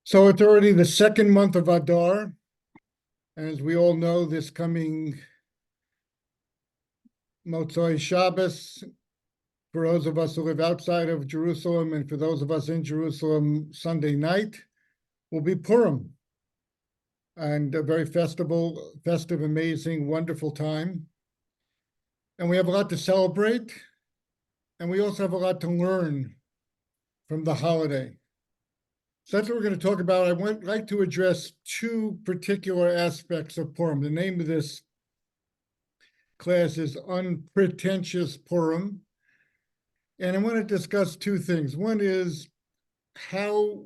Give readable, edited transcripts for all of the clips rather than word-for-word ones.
So it's already the second month of Adar. As we all know, this coming Motzei Shabbos, for those of us who live outside of Jerusalem and for those of us in Jerusalem, Sunday night will be Purim. And a very festive, amazing, wonderful time. And we have a lot to celebrate. And we also have a lot to learn from the holiday. So that's what we're going to talk about. I would like to address two particular aspects of Purim. The name of this class is unPretentious Purim. And I want to discuss two things. One is how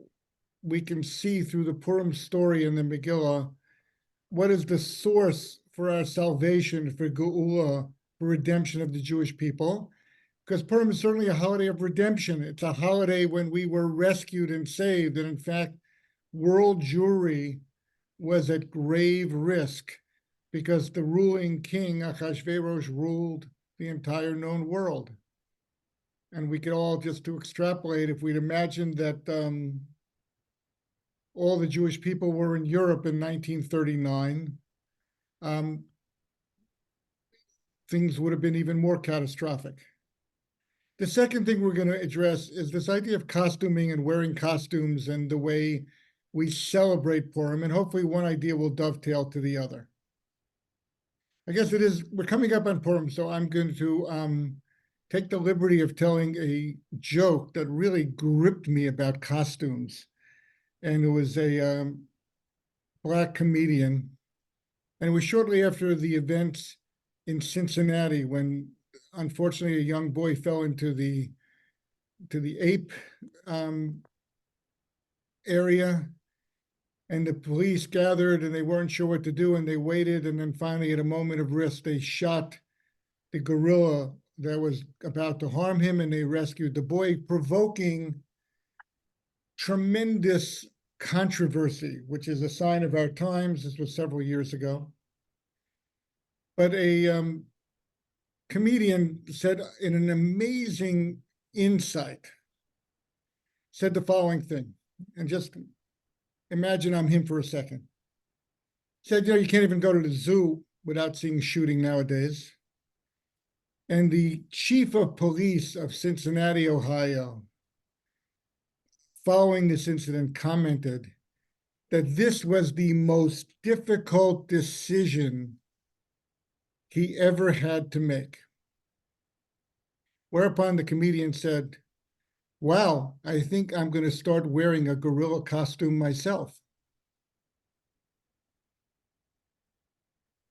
we can see through the Purim story in the Megillah, what is the source for our salvation, for Geula, for redemption of the Jewish people? Because Purim is certainly a holiday of redemption. It's a holiday when we were rescued and saved. And in fact, world Jewry was at grave risk because the ruling king, Achashverosh, ruled the entire known world. And we could all, just to extrapolate, if we'd imagined that all the Jewish people were in Europe in 1939, things would have been even more catastrophic. The second thing we're going to address is this idea of costuming and wearing costumes and the way we celebrate Purim, and hopefully one idea will dovetail to the other. I guess we're coming up on Purim, so I'm going to take the liberty of telling a joke that really gripped me about costumes. And it was a Black comedian. And it was shortly after the events in Cincinnati when, unfortunately, a young boy fell into the ape area. And the police gathered and they weren't sure what to do. And they waited. And then finally, at a moment of risk, they shot the gorilla that was about to harm him, and they rescued the boy, provoking tremendous controversy, which is a sign of our times. This was several years ago. But a comedian said, in an amazing insight, said the following thing, and just imagine I'm him for a second. Said, you can't even go to the zoo without seeing shooting nowadays. And the chief of police of Cincinnati, Ohio, following this incident, commented that this was the most difficult decision he ever had to make. Whereupon the comedian said, wow, I think I'm going to start wearing a gorilla costume myself.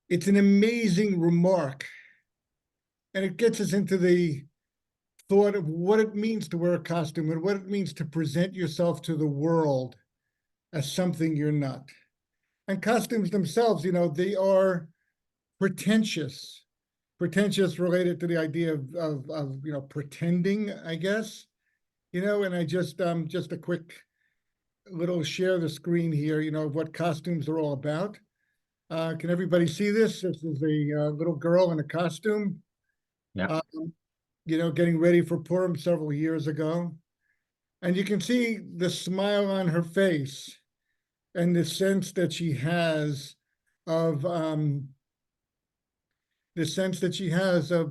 It's an amazing remark. And it gets us into the thought of what it means to wear a costume and what it means to present yourself to the world as something you're not. And costumes themselves, they are pretentious. Pretentious related to the idea of pretending, I guess. And I just a quick little share the screen here, of what costumes are all about. Can everybody see this? This is a little girl in a costume. Yeah. Getting ready for Purim several years ago. And you can see the smile on her face and the sense that she has of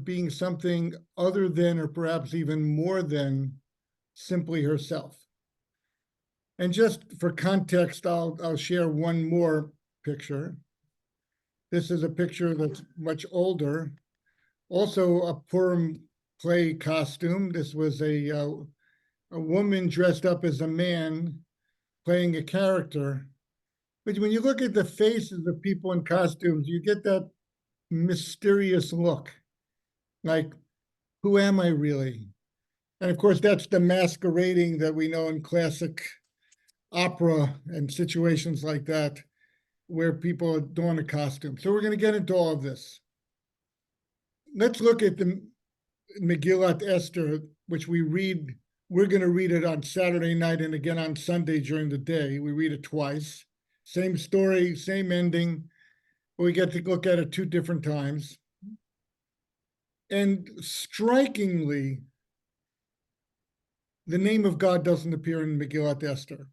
being something other than, or perhaps even more than, simply herself. And just for context, I'll share one more picture. This is a picture that's much older. Also a Purim play costume. This was a woman dressed up as a man playing a character. But when you look at the faces of people in costumes, you get that mysterious look. Like, who am I really? And of course, that's the masquerading that we know in classic opera and situations like that, where people adorn a costume. So we're going to get into all of this. Let's look at the Megillat Esther, which we read. We're going to read it on Saturday night and again on Sunday during the day. We read it twice. Same story, same ending, but we get to look at it two different times. And strikingly, the name of God doesn't appear in Megillat Esther.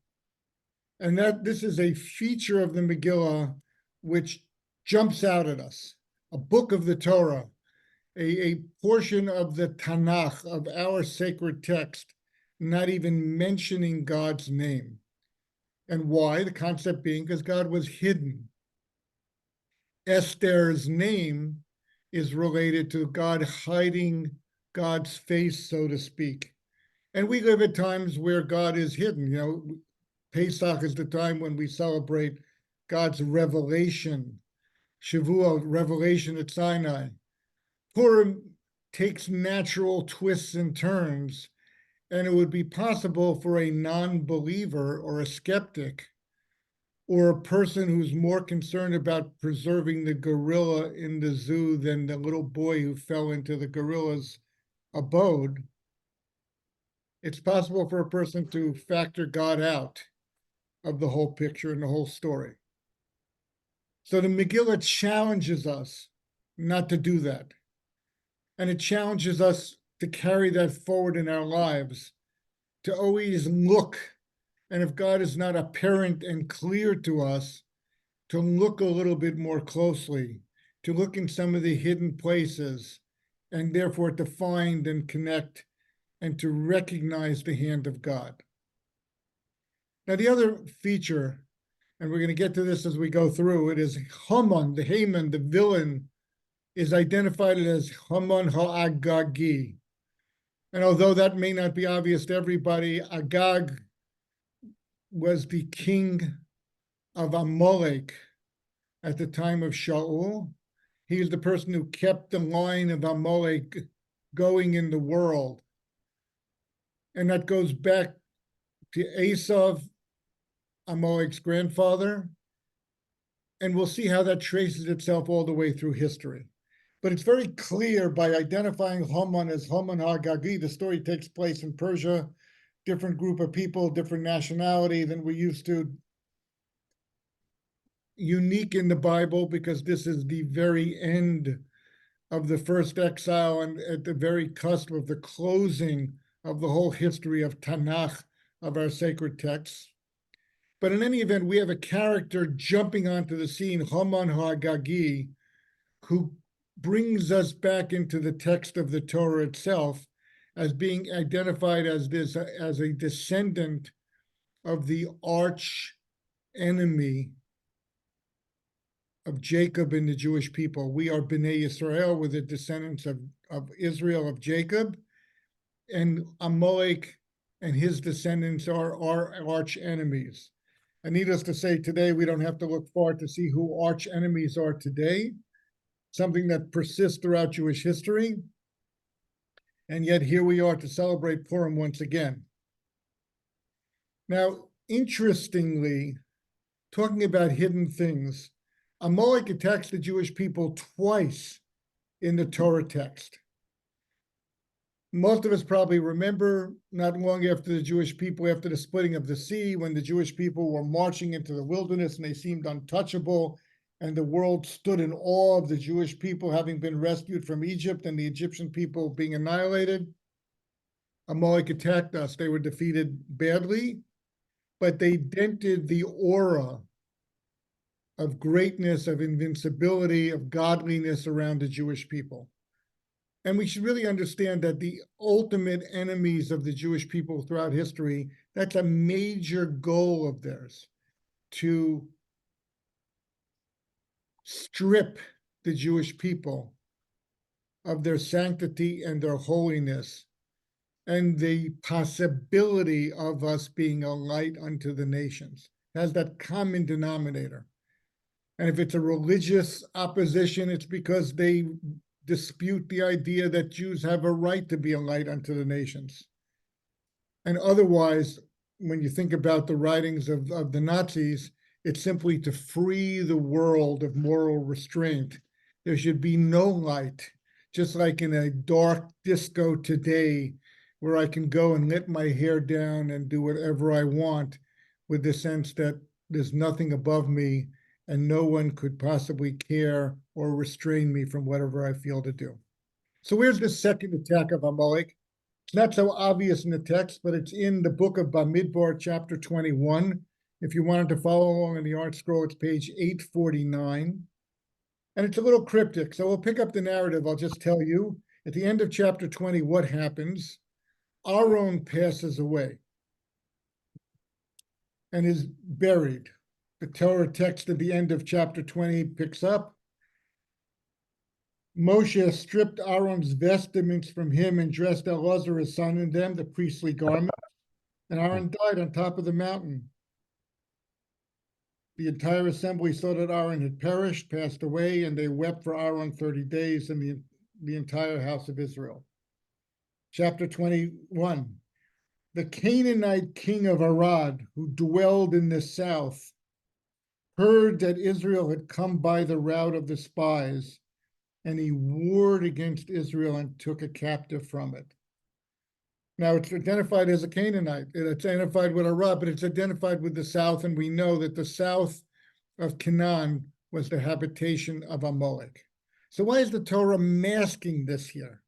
And that this is a feature of the Megillah which jumps out at us. A book of the Torah, a portion of the Tanakh, of our sacred text, not even mentioning God's name. And why? The concept being because God was hidden. Esther's name is related to God hiding God's face, so to speak. And we live at times where God is hidden. You know, Pesach is the time when we celebrate God's revelation. Shavuot, revelation at Sinai. Purim takes natural twists and turns, and it would be possible for a non-believer or a skeptic or a person who's more concerned about preserving the gorilla in the zoo than the little boy who fell into the gorilla's abode. It's possible for a person to factor God out of the whole picture and the whole story. So the Megillah challenges us not to do that. And it challenges us to carry that forward in our lives, to always look, and if God is not apparent and clear to us, to look a little bit more closely, to look in some of the hidden places, and therefore to find and connect and to recognize the hand of God. Now, the other feature, and we're going to get to this as we go through, it is Haman, the Haman, the villain, is identified as Haman ha'agagi. And although that may not be obvious to everybody, Agag was the king of Amalek at the time of Shaul. He is the person who kept the line of Amalek going in the world. And that goes back to Esav, Amalek's grandfather. And we'll see how that traces itself all the way through history. But it's very clear by identifying Haman as Haman Hagagi, the story takes place in Persia, different group of people, different nationality than we're used to. Unique in the Bible because this is the very end of the first exile and at the very cusp of the closing of the whole history of Tanakh, of our sacred texts. But in any event, we have a character jumping onto the scene, Haman Hagagi, who brings us back into the text of the Torah itself as being identified as a descendant of the arch enemy of Jacob and the Jewish people. We are Bnei Israel, we're the descendants of Israel, of Jacob, and Amalek and his descendants are our arch enemies. And needless to say, today we don't have to look far to see who arch enemies are today, something that persists throughout Jewish history. And yet here we are to celebrate Purim once again. Now, interestingly, talking about hidden things, Amalek attacks the Jewish people twice in the Torah text. Most of us probably remember not long after the Jewish people, after the splitting of the sea, when the Jewish people were marching into the wilderness and they seemed untouchable, and the world stood in awe of the Jewish people having been rescued from Egypt and the Egyptian people being annihilated. Amalek attacked us. They were defeated badly, but they dented the aura of greatness, of invincibility, of godliness around the Jewish people. And we should really understand that the ultimate enemies of the Jewish people throughout history, that's a major goal of theirs, to strip the Jewish people of their sanctity and their holiness and the possibility of us being a light unto the nations. It has that common denominator. And if it's a religious opposition, it's because they dispute the idea that Jews have a right to be a light unto the nations. And otherwise, when you think about the writings of the Nazis, it's simply to free the world of moral restraint. There should be no light, just like in a dark disco today, where I can go and let my hair down and do whatever I want with the sense that there's nothing above me and no one could possibly care or restrain me from whatever I feel to do. So where's the second attack of Amalek? It's not so obvious in the text, but it's in the book of Bamidbar, chapter 21. If you wanted to follow along in the art scroll, it's page 849. And it's a little cryptic, so we'll pick up the narrative. I'll just tell you, at the end of chapter 20, what happens. Aaron passes away and is buried. The Torah text at the end of chapter 20 picks up. Moshe stripped Aaron's vestments from him and dressed Elazar his son in them, the priestly garment, and Aaron died on top of the mountain. The entire assembly saw that Aaron had perished, passed away, and they wept for Aaron 30 days in the entire house of Israel. Chapter 21. The Canaanite king of Arad, who dwelled in the south, heard that Israel had come by the route of the spies, and he warred against Israel and took a captive from it. Now, it's identified as a Canaanite. It's identified with Arad, but it's identified with the south, and we know that the south of Canaan was the habitation of Amalek. So why is the Torah masking this here?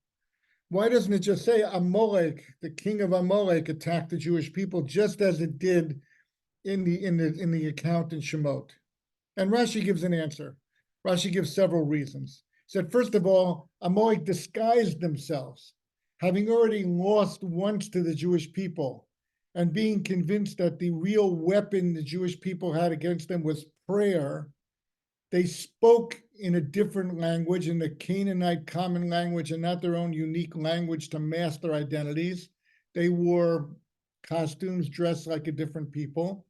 Why doesn't it just say Amalek, the king of Amalek, attacked the Jewish people, just as it did in the account in Shemot? And Rashi gives an answer. Rashi gives several reasons. He said, first of all, Amalek disguised themselves, having already lost once to the Jewish people, and being convinced that the real weapon the Jewish people had against them was prayer. They spoke in a different language, in the Canaanite common language, and not their own unique language to mask their identities. They wore costumes, dressed like a different people,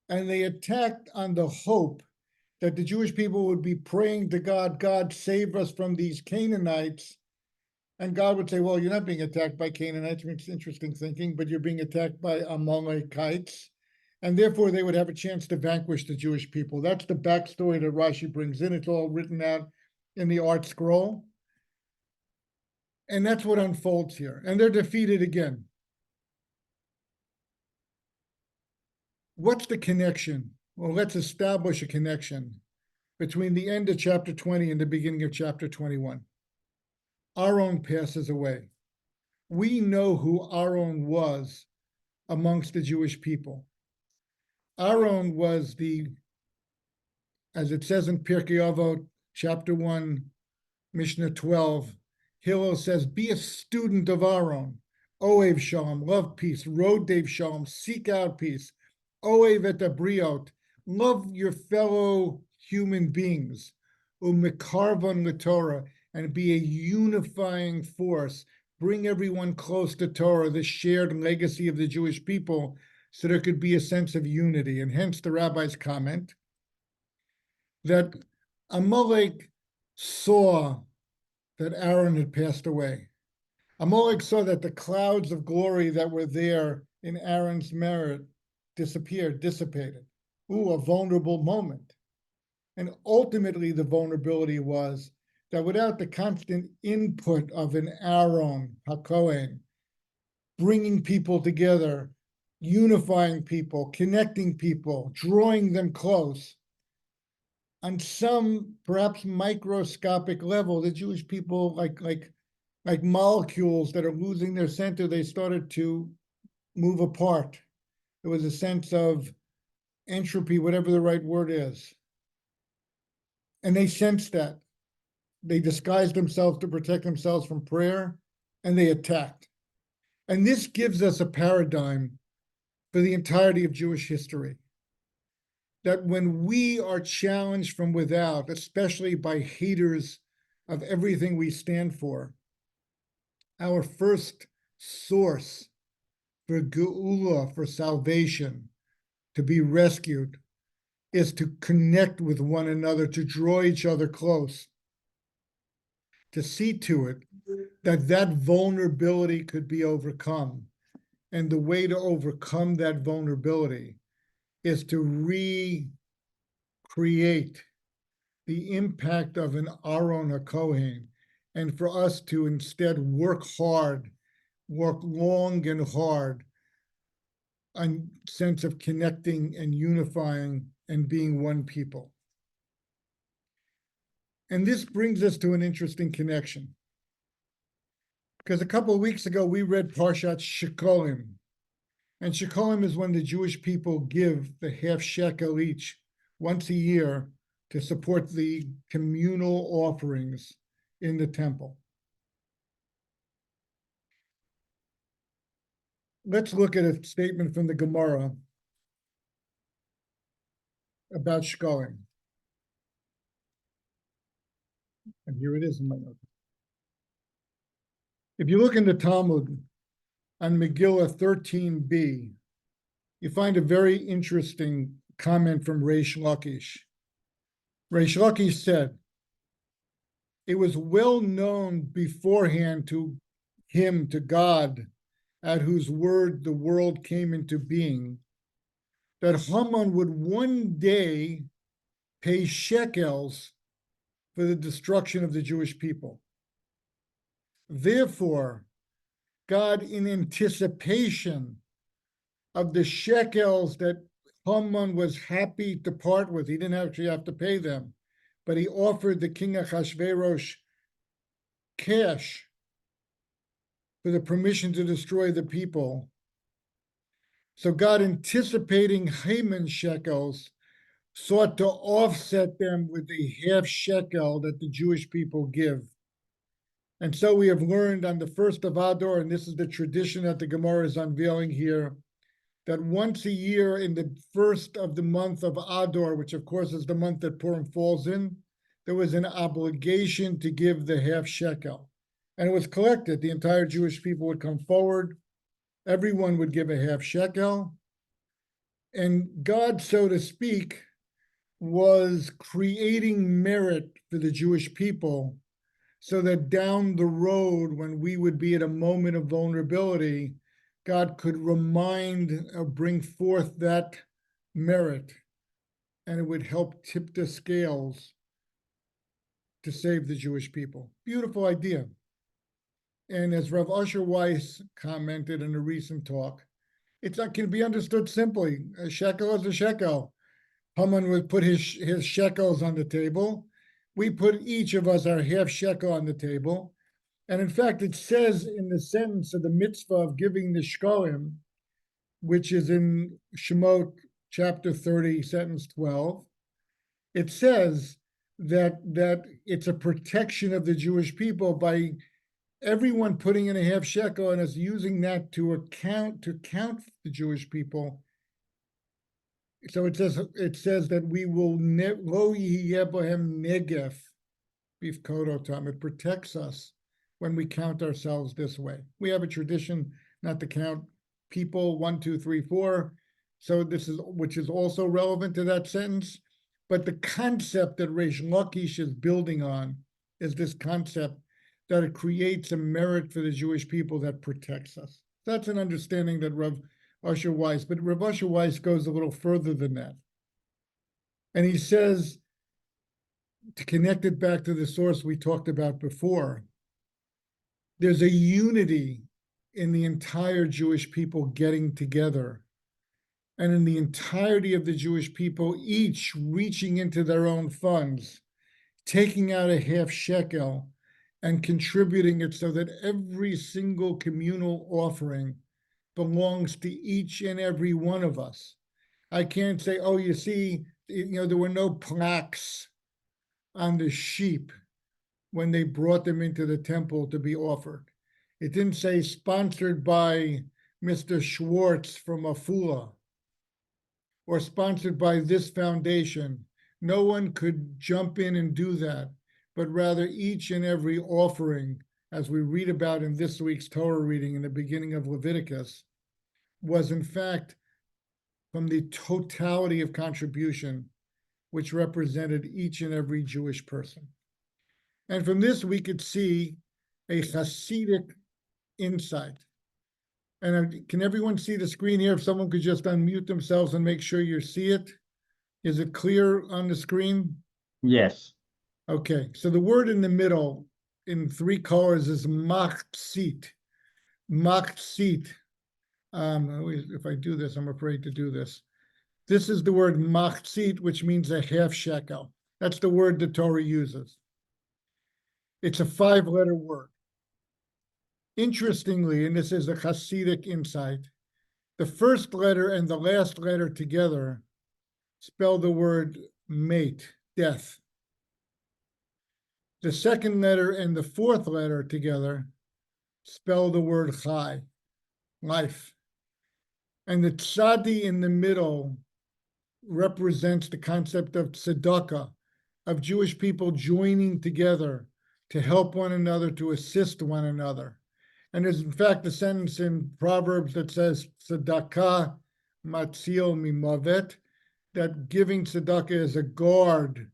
and they attacked on the hope that the Jewish people would be praying to God, God, save us from these Canaanites. And God would say, well, you're not being attacked by Canaanites, it's interesting thinking, but you're being attacked by Amalekites. And therefore, they would have a chance to vanquish the Jewish people. That's the backstory that Rashi brings in. It's all written out in the art scroll. And that's what unfolds here. And they're defeated again. What's the connection? Well, let's establish a connection between the end of chapter 20 and the beginning of chapter 21. Aaron passes away. We know who Aaron was amongst the Jewish people. Aaron was as it says in Pirkei Avot, chapter 1, Mishnah 12, Hillel says, be a student of Aaron. Oev shalom, love peace. Rodev shalom, seek out peace. Oev et abriot, love your fellow human beings. Umekarvan l'Torah, and be a unifying force. Bring everyone close to Torah, the shared legacy of the Jewish people, so there could be a sense of unity. And hence the rabbi's comment that Amalek saw that Aaron had passed away. Amalek saw that the clouds of glory that were there in Aaron's merit disappeared, dissipated. Ooh, a vulnerable moment. And ultimately, the vulnerability was that without the constant input of an Aaron, HaKohen, bringing people together, unifying people, connecting people, drawing them close, on some perhaps microscopic level, the Jewish people, like molecules that are losing their center, they started to move apart. There was a sense of entropy, whatever the right word is. And they sensed that. They disguised themselves to protect themselves from prayer, and they attacked. And this gives us a paradigm for the entirety of Jewish history. That when we are challenged from without, especially by haters of everything we stand for, our first source for geula, for salvation, to be rescued, is to connect with one another, to draw each other close, to see to it that that vulnerability could be overcome. And the way to overcome that vulnerability is to recreate the impact of an Aaron HaKohen, and for us to instead work hard, work long and hard on sense of connecting and unifying and being one people. And this brings us to an interesting connection. Because a couple of weeks ago, we read Parshat Shikolim. And shekalim is when the Jewish people give the half shekel each once a year to support the communal offerings in the temple. Let's look at a statement from the Gemara about shekalim. And here it is in my notes. If you look in the Talmud on Megillah 13b, you find a very interesting comment from Reish Lakish. Reish Lakish said, it was well known beforehand to him, to God, at whose word the world came into being, that Haman would one day pay shekels for the destruction of the Jewish people. Therefore, God, in anticipation of the shekels that Haman was happy to part with, he didn't actually have to pay them, but he offered the king Achashverosh cash for the permission to destroy the people. So God, anticipating Haman's shekels, sought to offset them with the half shekel that the Jewish people give. And so we have learned on the first of Adar, and this is the tradition that the Gemara is unveiling here, that once a year in the first of the month of Adar, which of course is the month that Purim falls in, there was an obligation to give the half shekel. And it was collected. The entire Jewish people would come forward. Everyone would give a half shekel. And God, so to speak, was creating merit for the Jewish people so that down the road, when we would be at a moment of vulnerability, God could remind or bring forth that merit, and it would help tip the scales to save the Jewish people. Beautiful idea. And as Rav Usher Weiss commented in a recent talk, it can be understood simply. A shekel is a shekel. Haman would put his shekels on the table. We put each of us our half shekel on the table. And in fact, it says in the sentence of the mitzvah of giving the shekalim, which is in Shemot chapter 30, sentence 12, it says that it's a protection of the Jewish people by everyone putting in a half shekel and us using that to count the Jewish people. So it says that we will lo yihye bohem negef bifkodotam. It protects us when we count ourselves this way. We have a tradition not to count people 1, 2, 3, 4. So this is, which is also relevant to that sentence. But the concept that Reish Lakish is building on is this concept that it creates a merit for the Jewish people that protects us. That's an understanding that Rav Usher Weiss, but Rav Usher Weiss goes a little further than that. And he says, to connect it back to the source we talked about before, there's a unity in the entire Jewish people getting together, and in the entirety of the Jewish people, each reaching into their own funds, taking out a half shekel and contributing it so that every single communal offering belongs to each and every one of us. I can't say, oh, you see, there were no plaques on the sheep when they brought them into the temple to be offered. It didn't say sponsored by Mr. Schwartz from Afula or sponsored by this foundation. No one could jump in and do that, but rather each and every offering, as we read about in this week's Torah reading in the beginning of Leviticus, was in fact from the totality of contribution, which represented each and every Jewish person. And from this, we could see a Hasidic insight. And can everyone see the screen here? If someone could just unmute themselves and make sure you see it. Is it clear on the screen? Yes. Okay, so the word in the middle in 3 colors is machzit. Machzit. If I do this, I'm afraid to do this. This is the word machzit, which means a half shekel. That's the word the Torah uses. It's a 5-letter word. Interestingly, and this is a Hasidic insight, The first letter and the last letter together spell the word mate, death. The second letter and the fourth letter together spell the word chai, life. And the tzadi in the middle represents the concept of tzedakah, of Jewish people joining together to help one another, to assist one another. And there's in fact a sentence in Proverbs that says, tzedakah matzil mimavet, that giving tzedakah is a guard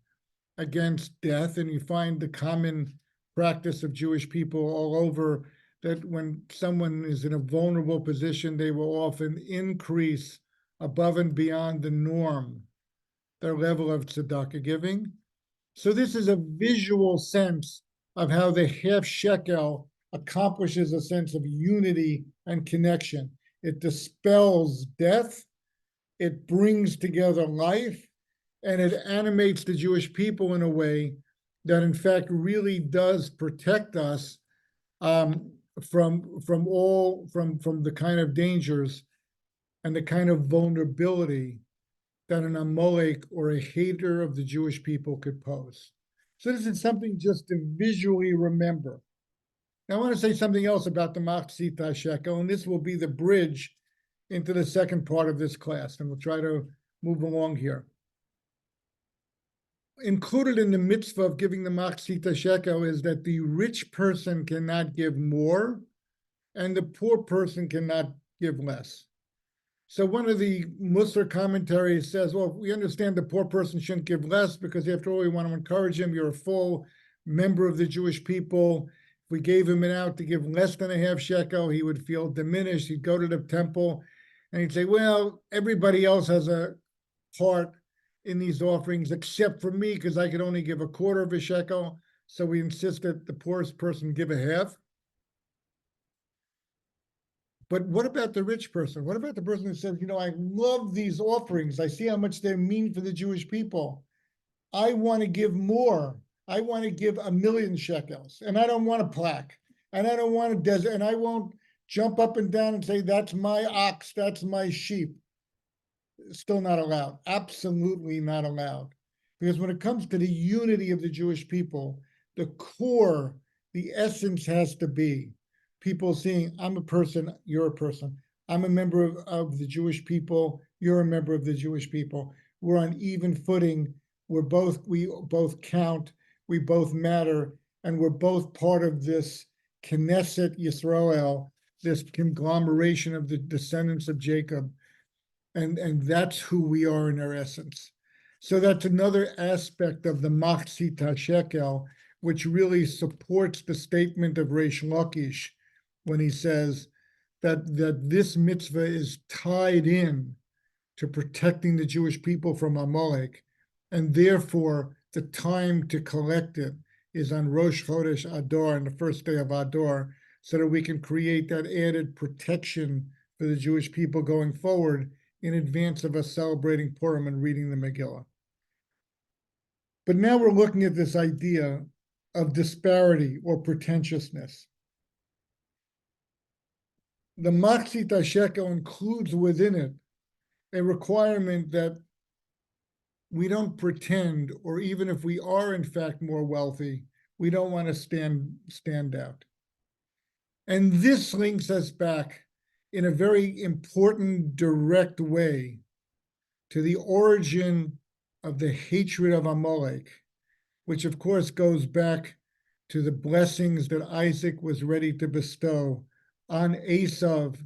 against death. And you find the common practice of Jewish people all over, that when someone is in a vulnerable position, they will often increase above and beyond the norm their level of tzedakah giving. So this is a visual sense of how the half shekel accomplishes a sense of unity and connection. It dispels death, it brings together life, and it animates the Jewish people in a way that in fact really does protect us from the kind of dangers and the kind of vulnerability that an Amalek or a hater of the Jewish people could pose. So this is something just to visually remember. Now I want to say something else about the Machzit HaShekel, and this will be the bridge into the second part of this class, and we'll try to move along here. Included in the mitzvah of giving the Machzit HaShekel is that the rich person cannot give more, and the poor person cannot give less. So one of the Musar commentaries says, well, we understand the poor person shouldn't give less because after all, we want to encourage him. You're a full member of the Jewish people. If we gave him an out to give less than a half shekel, he would feel diminished. He'd go to the temple and he'd say, well, everybody else has a part in these offerings except for me because I could only give a quarter of a shekel. So we insist that the poorest person give a half. But what about the rich person? What about the person who says, I love these offerings. I see how much they mean for the Jewish people. I want to give more. I want to give 1,000,000 shekels, and I don't want a plaque, and I don't want a desert, and I won't jump up and down and say, that's my ox, that's my sheep. Still not allowed. Absolutely not allowed. Because when it comes to the unity of the Jewish people, the core, the essence has to be people seeing, I'm a person, you're a person. I'm a member of the Jewish people, you're a member of the Jewish people. We're on even footing. We both count, we both matter, and we're both part of this Knesset Yisrael, this conglomeration of the descendants of Jacob. And that's who we are in our essence. So that's another aspect of the Machzit HaShekel, which really supports the statement of Reish Lakish when he says that this mitzvah is tied in to protecting the Jewish people from Amalek, and therefore the time to collect it is on Rosh Chodesh Adar, on the first day of Adar, so that we can create that added protection for the Jewish people going forward in advance of us celebrating Purim and reading the Megillah. But now we're looking at this idea of disparity or pretentiousness. The Machzit HaShekel includes within it a requirement that we don't pretend, or even if we are in fact more wealthy, we don't want to stand out. And this links us back in a very important, direct way to the origin of the hatred of Amalek, which of course goes back to the blessings that Isaac was ready to bestow on Esav,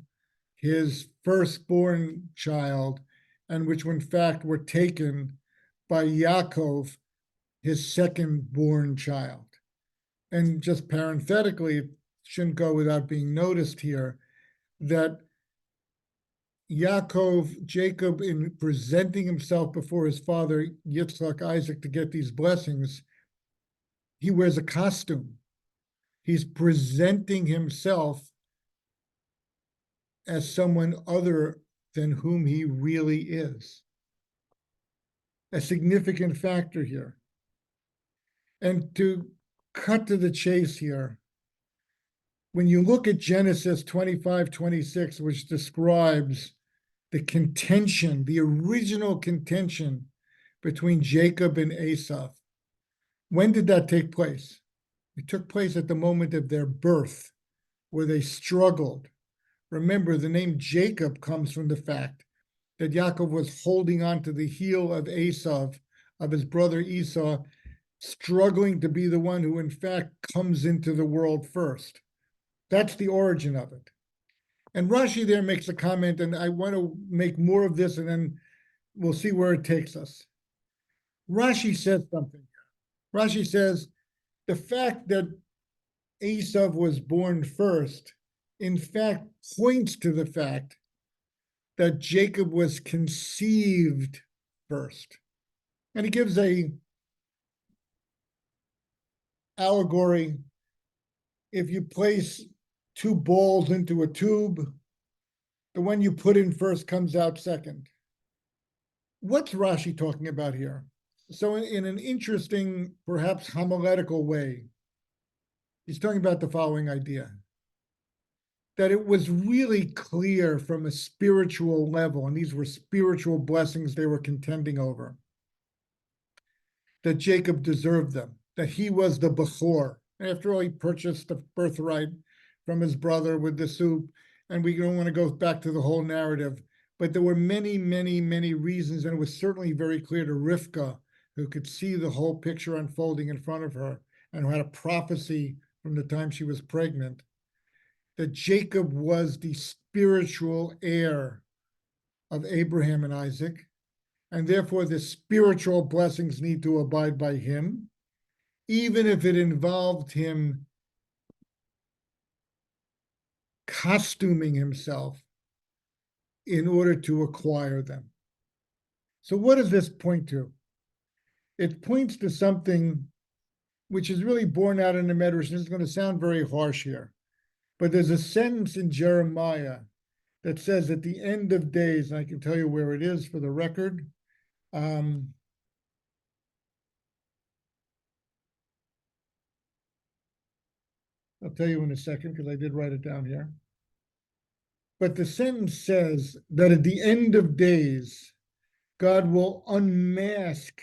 his firstborn child, and which in fact were taken by Yaakov, his second-born child. And just parenthetically, it shouldn't go without being noticed here, that Jacob, in presenting himself before his father, Yitzchak, Isaac, to get these blessings, he wears a costume. He's presenting himself as someone other than whom he really is. A significant factor here. And to cut to the chase here, when you look at Genesis 25:26, which describes the contention, the original contention between Jacob and Esau. When did that take place? It took place at the moment of their birth, where they struggled. Remember, the name Jacob comes from the fact that Yaakov was holding on to the heel of Esau, of his brother Esau, struggling to be the one who, in fact, comes into the world first. That's the origin of it. And Rashi there makes a comment, and I want to make more of this, and then we'll see where it takes us. Rashi says something. Rashi says, the fact that Esau was born first, in fact, points to the fact that Jacob was conceived first. And he gives a allegory. If you place two balls into a tube, the one you put in first comes out second. What's Rashi talking about here? So in an interesting, perhaps homiletical way, he's talking about the following idea: that it was really clear from a spiritual level, and these were spiritual blessings they were contending over, that Jacob deserved them, that he was the Bechor. After all, he purchased the birthright from his brother with the soup, and we don't want to go back to the whole narrative, but there were many, many, many reasons, and it was certainly very clear to Rivka, who could see the whole picture unfolding in front of her, and who had a prophecy from the time she was pregnant, that Jacob was the spiritual heir of Abraham and Isaac, and therefore the spiritual blessings need to abide by him, even if it involved him costuming himself in order to acquire them. So what does this point to? It points to something which is really borne out in the Medrash, and it's going to sound very harsh here, but there's a sentence in Jeremiah that says at the end of days, and I can tell you where it is for the record. I'll tell you in a second, because I did write it down here. But the sentence says that at the end of days, God will unmask.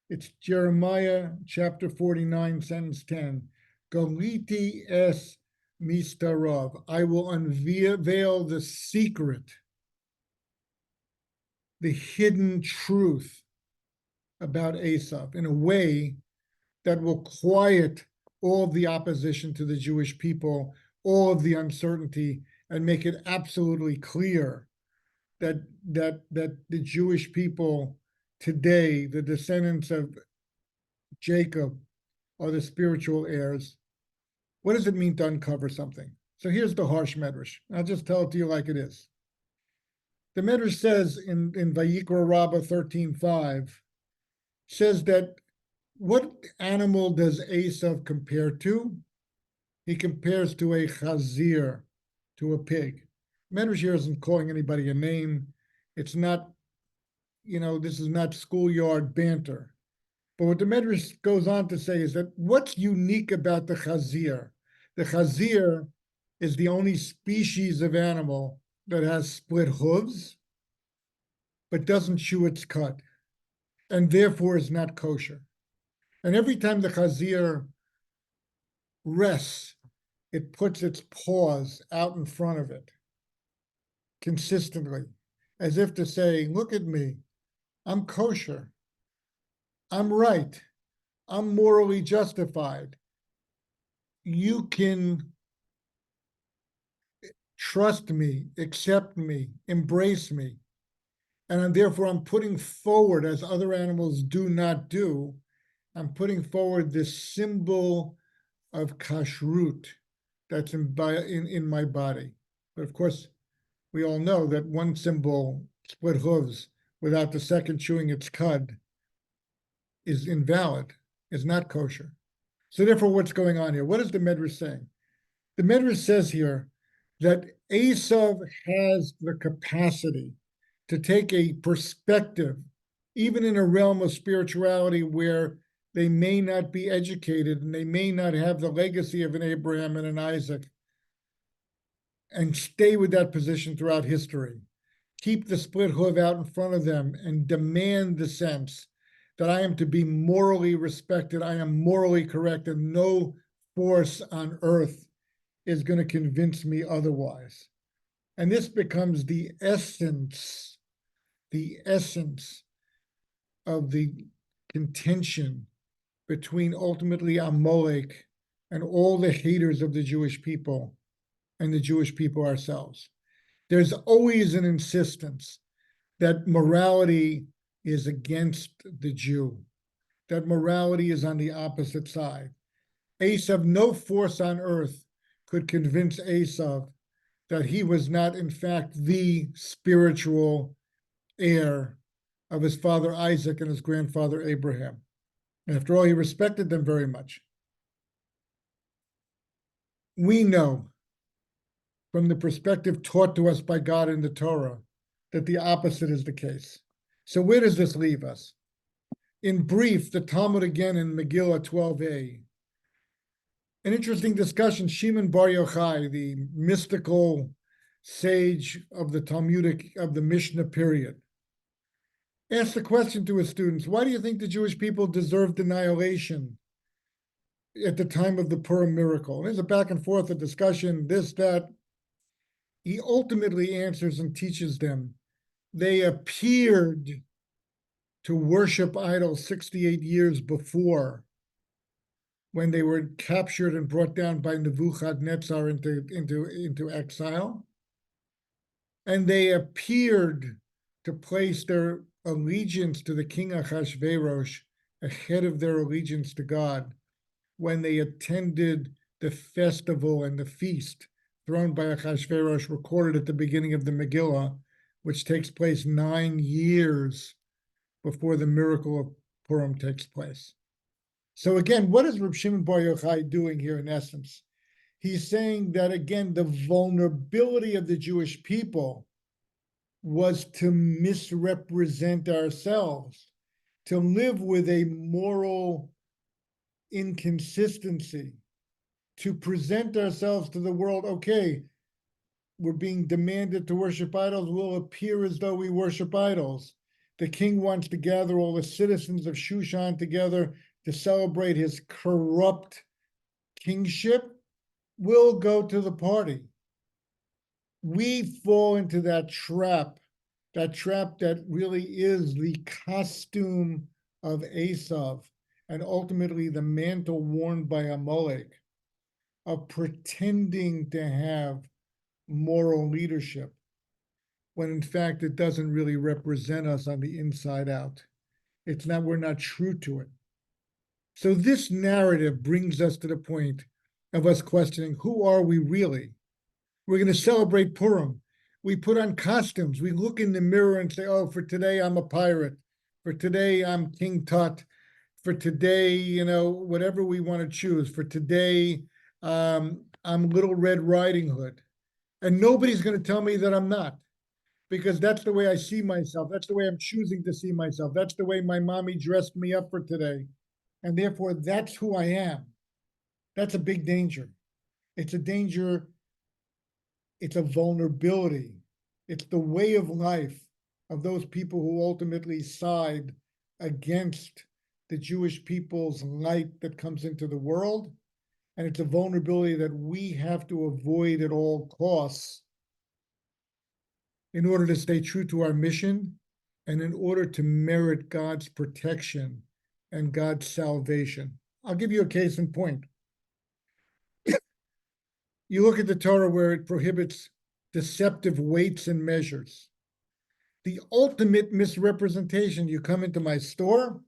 It's Jeremiah chapter 49, sentence 10. Galiti es mistarav. I will unveil the secret, the hidden truth about Esau in a way that will quiet all of the opposition to the Jewish people, all of the uncertainty, and make it absolutely clear that the Jewish people today, the descendants of Jacob, are the spiritual heirs. What does it mean to uncover something? So here's the harsh medrash. I'll just tell it to you like it is. The medrash says in Vayikra Rabbah 13:5, says that what animal does Esau compare to? He compares to a chazir, to a pig. Medrash here isn't calling anybody a name. It's not, this is not schoolyard banter. But what the Medrash goes on to say is that what's unique about the chazir? The chazir is the only species of animal that has split hooves, but doesn't chew its cud, and therefore is not kosher. And every time the chazir rests, it puts its paws out in front of it consistently, as if to say, look at me, I'm kosher, I'm right, I'm morally justified. You can trust me, accept me, embrace me. And therefore I'm putting forward, as other animals do not do, I'm putting forward this symbol of kashrut that's in my body. But of course, we all know that one symbol, split hooves, without the second chewing its cud, is invalid, is not kosher. So therefore, what's going on here? What is the Medrash saying? The Medrash says here that Esau has the capacity to take a perspective, even in a realm of spirituality where they may not be educated and they may not have the legacy of an Abraham and an Isaac, and stay with that position throughout history. keep the split hoof out in front of them and demand the sense that I am to be morally respected, I am morally correct, and no force on earth is going to convince me otherwise. And this becomes the essence of the contention between ultimately Amalek and all the haters of the Jewish people and the Jewish people ourselves. There's always an insistence that morality is against the Jew, that morality is on the opposite side. Esav, no force on earth could convince Esav that he was not, in fact, the spiritual heir of his father Isaac and his grandfather Abraham. And after all, he respected them very much. We know from the perspective taught to us by God in the Torah that the opposite is the case. So where does this leave us? In brief, the Talmud again in Megillah 12a, an interesting discussion. Shimon Bar Yochai, the mystical sage of the Talmudic, of the Mishnah period, asked the question to his students, why do you think the Jewish people deserved annihilation at the time of the Purim miracle? And there's a back and forth, a discussion, this, that. He ultimately answers and teaches them, they appeared to worship idols 68 years before, when they were captured and brought down by Nebuchadnezzar into exile. And they appeared to place their allegiance to the king Achashverosh ahead of their allegiance to God when they attended the festival and the feast thrown by Achashverosh, recorded at the beginning of the Megillah, which takes place 9 years before the miracle of Purim takes place. So again, what is Reb Shimon Bar Yochai doing here in essence? He's saying that, again, the vulnerability of the Jewish people was to misrepresent ourselves, to live with a moral inconsistency, to present ourselves to the world, okay, we're being demanded to worship idols, we'll appear as though we worship idols. The king wants to gather all the citizens of Shushan together to celebrate his corrupt kingship. We'll go to the party. We fall into that trap that really is the costume of Esav, and ultimately the mantle worn by Amalek, of pretending to have moral leadership, when in fact it doesn't really represent us on the inside out. It's not, we're not true to it. So this narrative brings us to the point of us questioning, who are we really? We're going to celebrate Purim. We put on costumes. We look in the mirror and say, oh, for today, I'm a pirate. For today, I'm King Tut. For today, whatever we want to choose. For today, I'm Little Red Riding Hood. And nobody's going to tell me that I'm not, because that's the way I see myself. That's the way I'm choosing to see myself. That's the way my mommy dressed me up for today. And therefore, that's who I am. That's a big danger. It's a danger. It's a vulnerability. It's the way of life of those people who ultimately side against the Jewish people's light that comes into the world. And it's a vulnerability that we have to avoid at all costs in order to stay true to our mission and in order to merit God's protection and God's salvation. I'll give you a case in point. You look at the Torah where it prohibits deceptive weights and measures. The ultimate misrepresentation, you come into my store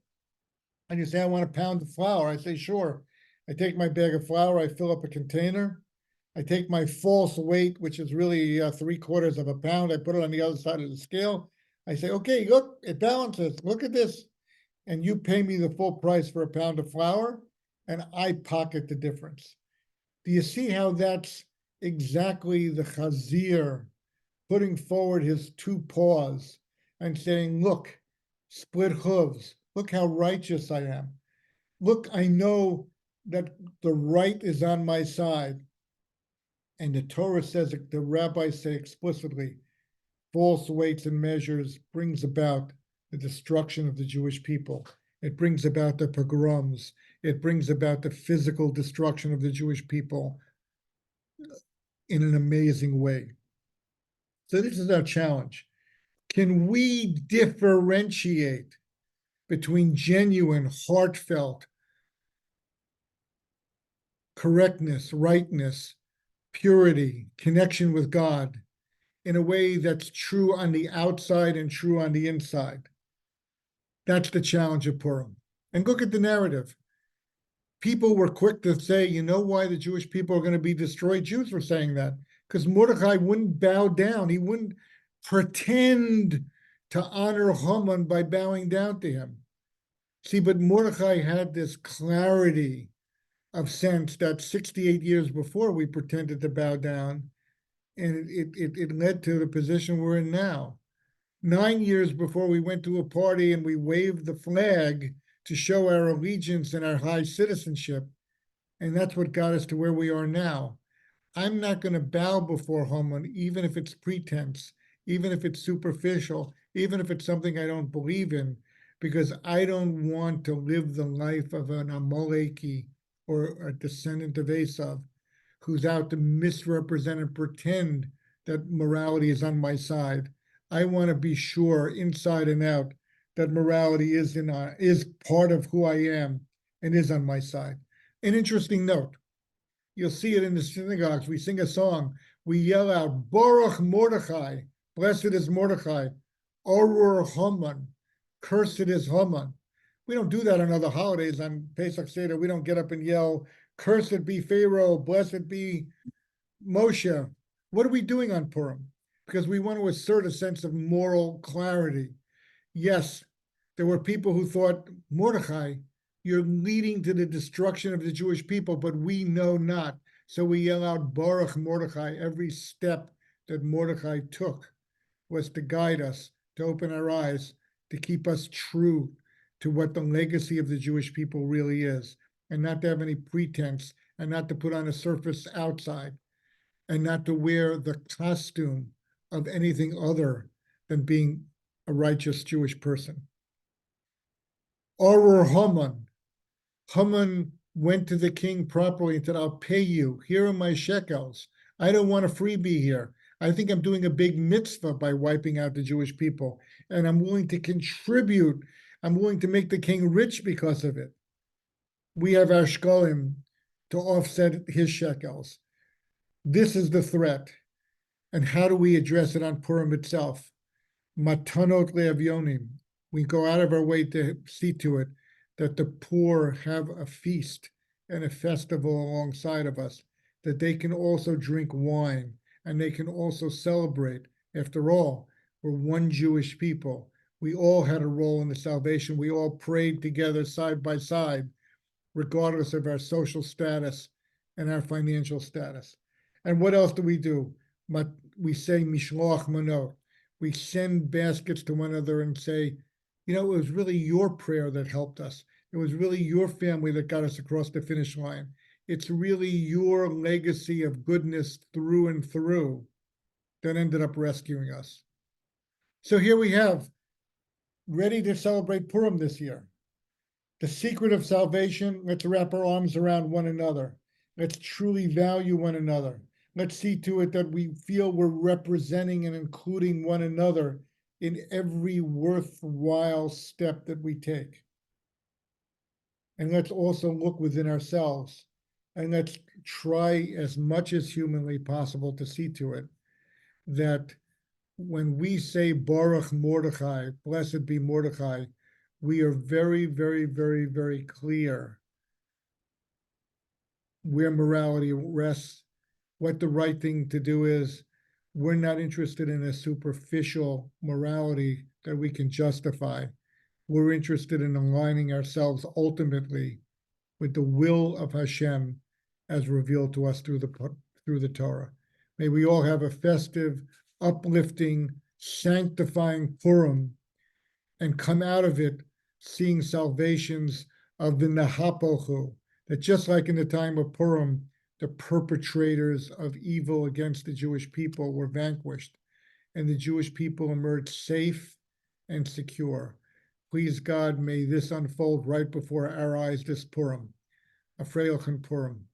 and you say, I want a pound of flour. I say, sure. I take my bag of flour, I fill up a container. I take my false weight, which is really 3/4 of a pound. I put it on the other side of the scale. I say, okay, look, it balances. Look at this. And you pay me the full price for a pound of flour, and I pocket the difference. Do you see how that's exactly the Chazir putting forward his 2 paws and saying, look, split hooves. Look how righteous I am. Look, I know that the right is on my side. And the Torah says, the rabbis say explicitly, false weights and measures brings about the destruction of the Jewish people. It brings about the pogroms. It brings about the physical destruction of the Jewish people in an amazing way. So this is our challenge. Can we differentiate between genuine, heartfelt correctness, rightness, purity, connection with God in a way that's true on the outside and true on the inside? That's the challenge of Purim. And look at the narrative. People were quick to say, you know why the Jewish people are going to be destroyed? Jews were saying that because Mordecai wouldn't bow down. He wouldn't pretend to honor Haman by bowing down to him. See, but Mordecai had this clarity of sense that 68 years before we pretended to bow down, and it led to the position we're in now. 9 years before we went to a party and we waved the flag to show our allegiance and our high citizenship, and that's what got us to where we are now. I'm not going to bow before Haman, even if it's pretense, even if it's superficial, even if it's something I don't believe in, because I don't want to live the life of an Amaleki or a descendant of Esav who's out to misrepresent and pretend that morality is on my side. I want to be sure inside and out that morality is part of who I am and is on my side. An interesting note, you'll see it in the synagogues. We sing a song. We yell out, Baruch Mordechai, blessed is Mordechai, Orur Haman, cursed is Haman. We don't do that on other holidays. On Pesach Seder, we don't get up and yell, cursed be Pharaoh, blessed be Moshe. What are we doing on Purim? Because we want to assert a sense of moral clarity. Yes, there were people who thought, Mordecai, you're leading to the destruction of the Jewish people, but we know not. So we yell out, Baruch Mordecai. Every step that Mordecai took was to guide us, to open our eyes, to keep us true to what the legacy of the Jewish people really is, and not to have any pretense, and not to put on a surface outside, and not to wear the costume of anything other than being a righteous Jewish person. Orur Haman. Haman went to the king properly and said, I'll pay you. Here are my shekels. I don't want a freebie here. I think I'm doing a big mitzvah by wiping out the Jewish people, and I'm willing to contribute. I'm willing to make the king rich because of it. We have our shkolim to offset his shekels. This is the threat. And how do we address it on Purim itself? Matanot le'avyonim. We go out of our way to see to it that the poor have a feast and a festival alongside of us, that they can also drink wine and they can also celebrate. After all, we're one Jewish people. We all had a role in the salvation. We all prayed together side by side, regardless of our social status and our financial status. And what else do? We say mishloach manot. We send baskets to one another and say, it was really your prayer that helped us. It was really your family that got us across the finish line. It's really your legacy of goodness through and through that ended up rescuing us. So here we have, ready to celebrate Purim this year. The secret of salvation, let's wrap our arms around one another. Let's truly value one another. Let's see to it that we feel we're representing and including one another in every worthwhile step that we take. And let's also look within ourselves, and let's try as much as humanly possible to see to it that when we say Baruch Mordechai, blessed be Mordechai, we are very, very, very, very clear where morality rests, what the right thing to do is. We're not interested in a superficial morality that we can justify. We're interested in aligning ourselves ultimately with the will of Hashem as revealed to us through the Torah. May we all have a festive, uplifting, sanctifying Purim and come out of it seeing salvations of the Nahapochu, that just like in the time of Purim, the perpetrators of evil against the Jewish people were vanquished. and the Jewish people emerge safe and secure. Please God, may this unfold right before our eyes this Purim. Afreilchen Purim.